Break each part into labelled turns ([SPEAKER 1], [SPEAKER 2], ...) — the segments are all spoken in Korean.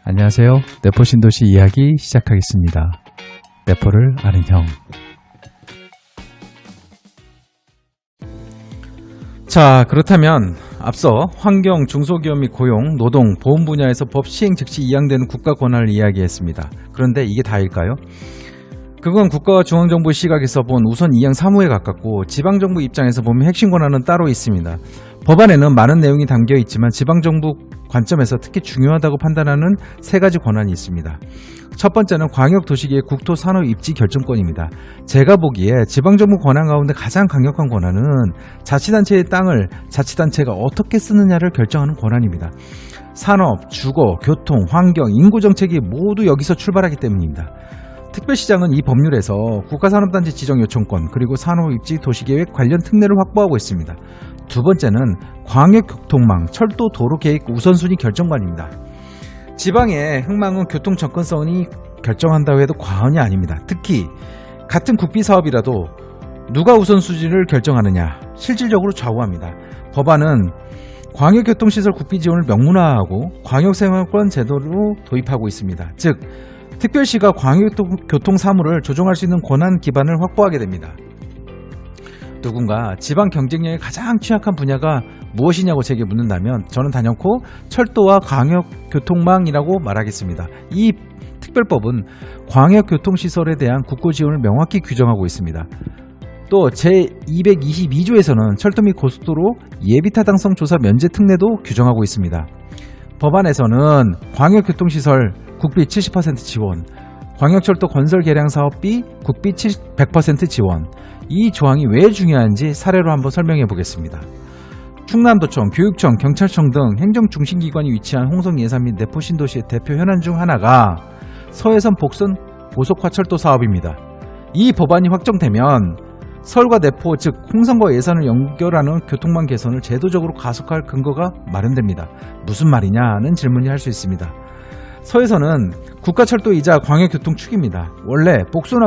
[SPEAKER 1] 안녕하세요. 내포 신도시 이야기 시작하겠습니다. 내포를 아는 형. 자, 그렇다면 앞서 환경, 중소기업 및 고용, 노동, 보험 분야에서 법 시행 즉시 이양되는 국가 권한을 이야기했습니다. 그런데 이게 다일까요? 그건 국가와 중앙정부 시각에서 본 우선 이양 사무에 가깝고 지방정부 입장에서 보면 핵심 권한은 따로 있습니다. 법안에는 많은 내용이 담겨 있지만 지방정부 관점에서 특히 중요하다고 판단하는 세 가지 권한이 있습니다. 첫 번째는 광역도시계획 국토산업입지 결정권입니다. 제가 보기에 지방정부 권한 가운데 가장 강력한 권한은 자치단체의 땅을 자치단체가 어떻게 쓰느냐를 결정하는 권한입니다. 산업, 주거, 교통, 환경, 인구정책이 모두 여기서 출발하기 때문입니다. 특별시장은 이 법률에서 국가산업단지 지정 요청권 그리고 산업입지 도시계획 관련 특례를 확보하고 있습니다. 두 번째는 광역교통망, 철도, 도로계획 우선순위 결정관입니다. 지방의 흥망은 교통 접근성이 결정한다고 해도 과언이 아닙니다. 특히 같은 국비사업이라도 누가 우선순위를 결정하느냐 실질적으로 좌우합니다. 법안은 광역교통시설 국비지원을 명문화하고 광역생활권 제도로 도입하고 있습니다. 즉 특별시가 광역교통 사무를 조정할 수 있는 권한 기반을 확보하게 됩니다. 누군가 지방 경쟁력이 가장 취약한 분야가 무엇이냐고 제게 묻는다면 저는 단연코 철도와 광역교통망이라고 말하겠습니다. 이 특별법은 광역교통시설에 대한 국고 지원을 명확히 규정하고 있습니다. 또 제222조에서는 철도 및 고속도로 예비타당성 조사 면제 특례도 규정하고 있습니다. 법안에서는 광역교통시설 국비 70% 지원, 광역철도 건설 개량 사업비 국비 100% 지원. 이 조항이 왜 중요한지 사례로 한번 설명해 보겠습니다. 충남도청, 교육청, 경찰청 등 행정중심기관이 위치한 홍성 예산 및 내포 신도시의 대표 현안 중 하나가 서해선 복선 고속화 철도 사업입니다. 이 법안이 확정되면 서울과 내포 즉 홍성과 예산을 연결하는 교통망 개선을 제도적으로 가속할 근거가 마련됩니다. 무슨 말이냐는 질문이 할 수 있습니다. 서해선은 국가철도이자 광역교통축입니다. 원래 복소나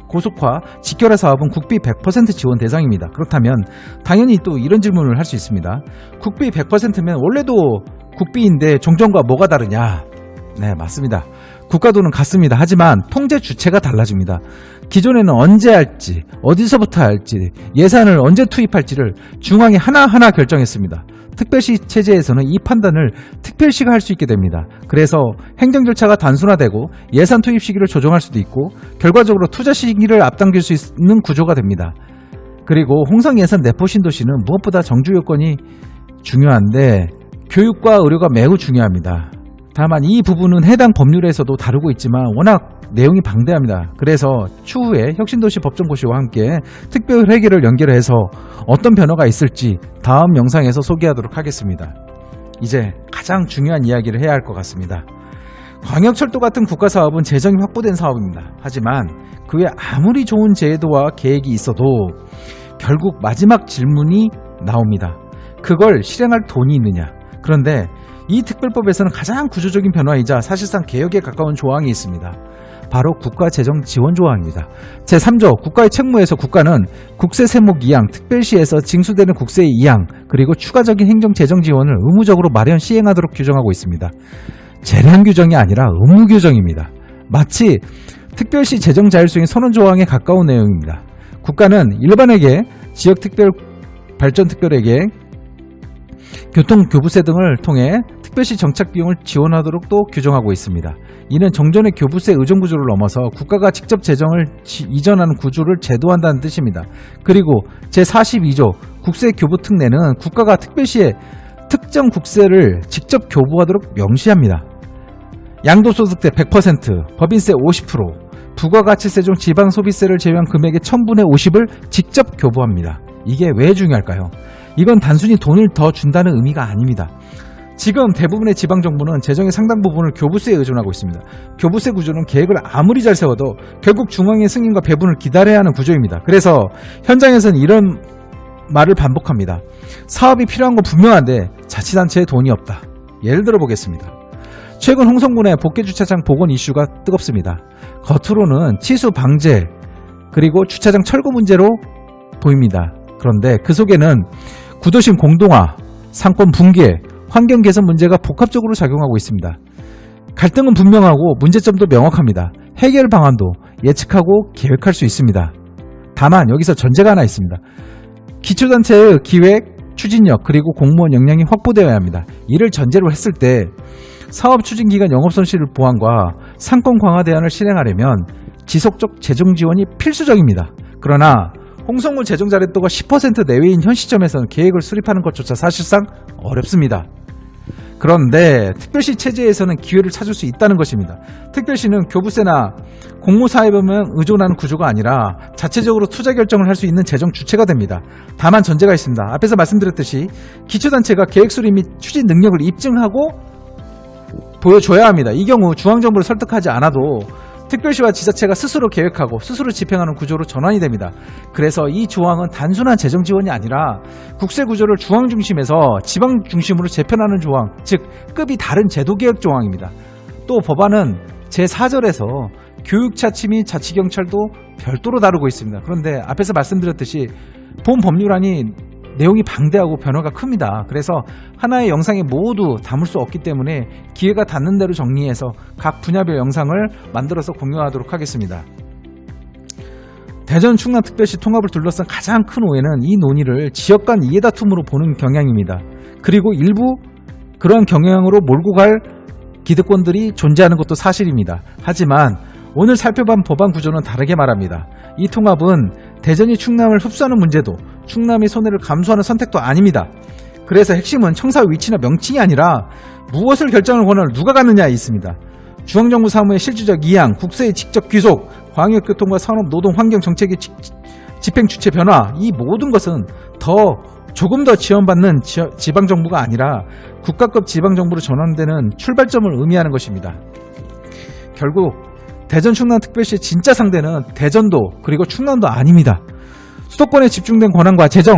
[SPEAKER 1] 고속화, 직결화 사업은 국비 100% 지원 대상입니다. 그렇다면 당연히 또 이런 질문을 할 수 있습니다. 국비 100%면 원래도 국비인데 종전과 뭐가 다르냐? 네, 맞습니다. 국가도는 같습니다. 하지만 통제 주체가 달라집니다. 기존에는 언제 할지, 어디서부터 할지, 예산을 언제 투입할지를 중앙이 하나하나 결정했습니다. 특별시 체제에서는 이 판단을 특별시가 할 수 있게 됩니다. 그래서 행정 절차가 단순화되고 예산 투입 시기를 조정할 수도 있고 결과적으로 투자 시기를 앞당길 수 있는 구조가 됩니다. 그리고 홍성 예산 내포 신도시는 무엇보다 정주 요건이 중요한데 교육과 의료가 매우 중요합니다. 다만 이 부분은 해당 법률에서도 다루고 있지만 워낙 내용이 방대합니다. 그래서 추후에 혁신도시 법정고시와 함께 특별회계를 연결해서 어떤 변화가 있을지 다음 영상에서 소개하도록 하겠습니다. 이제 가장 중요한 이야기를 해야 할 것 같습니다. 광역철도 같은 국가사업은 재정이 확보된 사업입니다. 하지만 그 외 아무리 좋은 제도와 계획이 있어도 결국 마지막 질문이 나옵니다. 그걸 실행할 돈이 있느냐? 그런데 이 특별법에서는 가장 구조적인 변화이자 사실상 개혁에 가까운 조항이 있습니다. 바로 국가재정 지원 조항입니다. 제3조 국가의 책무에서 국가는 국세 세목 이양, 특별시에서 징수되는 국세의 이양, 그리고 추가적인 행정재정 지원을 의무적으로 마련 시행하도록 규정하고 있습니다. 재량 규정이 아니라 의무 규정입니다. 마치 특별시 재정 자율성의 선언 조항에 가까운 내용입니다. 국가는 일반회계, 지역특별발전특별회계, 교통교부세 등을 통해 특별시 정착 비용을 지원하도록 또 규정하고 있습니다. 이는 정전의 교부세 의존 구조를 넘어서 국가가 직접 재정을 이전하는 구조를 제도한다는 뜻입니다. 그리고 제42조 국세 교부 특례는 국가가 특별시에 특정 국세를 직접 교부하도록 명시합니다. 양도소득세 100%, 법인세 50%, 부가가치세 중 지방소비세를 제외한 금액의 1000분의 50을 직접 교부합니다. 이게 왜 중요할까요? 이건 단순히 돈을 더 준다는 의미가 아닙니다. 지금 대부분의 지방정부는 재정의 상당 부분을 교부세에 의존하고 있습니다. 교부세 구조는 계획을 아무리 잘 세워도 결국 중앙의 승인과 배분을 기다려야 하는 구조입니다. 그래서 현장에서는 이런 말을 반복합니다. 사업이 필요한 건 분명한데 자치단체에 돈이 없다. 예를 들어 보겠습니다. 최근 홍성군의 복개주차장 복원 이슈가 뜨겁습니다. 겉으로는 치수 방제 그리고 주차장 철거 문제로 보입니다. 그런데 그 속에는 구도심 공동화, 상권 붕괴, 환경 개선 문제가 복합적으로 작용하고 있습니다. 갈등은 분명하고 문제점도 명확합니다. 해결 방안도 예측하고 계획할 수 있습니다. 다만 여기서 전제가 하나 있습니다. 기초단체의 기획, 추진력 그리고 공무원 역량이 확보되어야 합니다. 이를 전제로 했을 때 사업 추진기간 영업손실 보완과 상권 강화 대안을 실행하려면 지속적 재정 지원이 필수적입니다. 그러나 홍성무 재정자립도가 10% 내외인 현 시점에서는 계획을 수립하는 것조차 사실상 어렵습니다. 그런데 특별시 체제에서는 기회를 찾을 수 있다는 것입니다. 특별시는 교부세나 공무사회보험에 의존하는 구조가 아니라 자체적으로 투자 결정을 할 수 있는 재정 주체가 됩니다. 다만 전제가 있습니다. 앞에서 말씀드렸듯이 기초단체가 계획 수립 및 추진 능력을 입증하고 보여줘야 합니다. 이 경우 중앙정부를 설득하지 않아도 특별시와 지자체가 스스로 계획하고 스스로 집행하는 구조로 전환이 됩니다. 그래서 이 조항은 단순한 재정 지원이 아니라 국세 구조를 중앙 중심에서 지방 중심으로 재편하는 조항, 즉 급이 다른 제도 개혁 조항입니다. 또 법안은 제4절에서 교육자치 및 자치경찰도 별도로 다루고 있습니다. 그런데 앞에서 말씀드렸듯이 본 법률안이 내용이 방대하고 변화가 큽니다. 그래서 하나의 영상에 모두 담을 수 없기 때문에 기회가 닿는 대로 정리해서 각 분야별 영상을 만들어서 공유하도록 하겠습니다. 대전 충남특별시 통합을 둘러싼 가장 큰 오해는 이 논의를 지역 간 이해다툼으로 보는 경향입니다. 그리고 일부 그런 경향으로 몰고 갈 기득권들이 존재하는 것도 사실입니다. 하지만 오늘 살펴본 법안 구조는 다르게 말합니다. 이 통합은 대전이 충남을 흡수하는 문제도 충남의 손해를 감수하는 선택도 아닙니다. 그래서 핵심은 청사 위치나 명칭이 아니라 무엇을 결정할 권한을 누가 갖느냐에 있습니다. 중앙정부 사무의 실질적 이양, 국세의 직접 귀속, 광역교통과 산업, 노동, 환경 정책의 집행 주체 변화, 이 모든 것은 조금 더 지원받는 지방정부가 아니라 국가급 지방정부로 전환되는 출발점을 의미하는 것입니다. 결국 대전 충남특별시의 진짜 상대는 대전도 그리고 충남도 아닙니다. 수도권에 집중된 권한과 재정,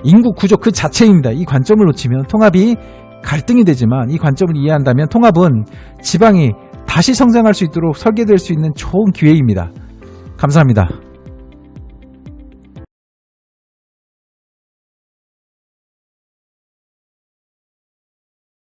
[SPEAKER 1] 인구 구조 그 자체입니다. 이 관점을 놓치면 통합이 갈등이 되지만 이 관점을 이해한다면 통합은 지방이 다시 성장할 수 있도록 설계될 수 있는 좋은 기회입니다. 감사합니다.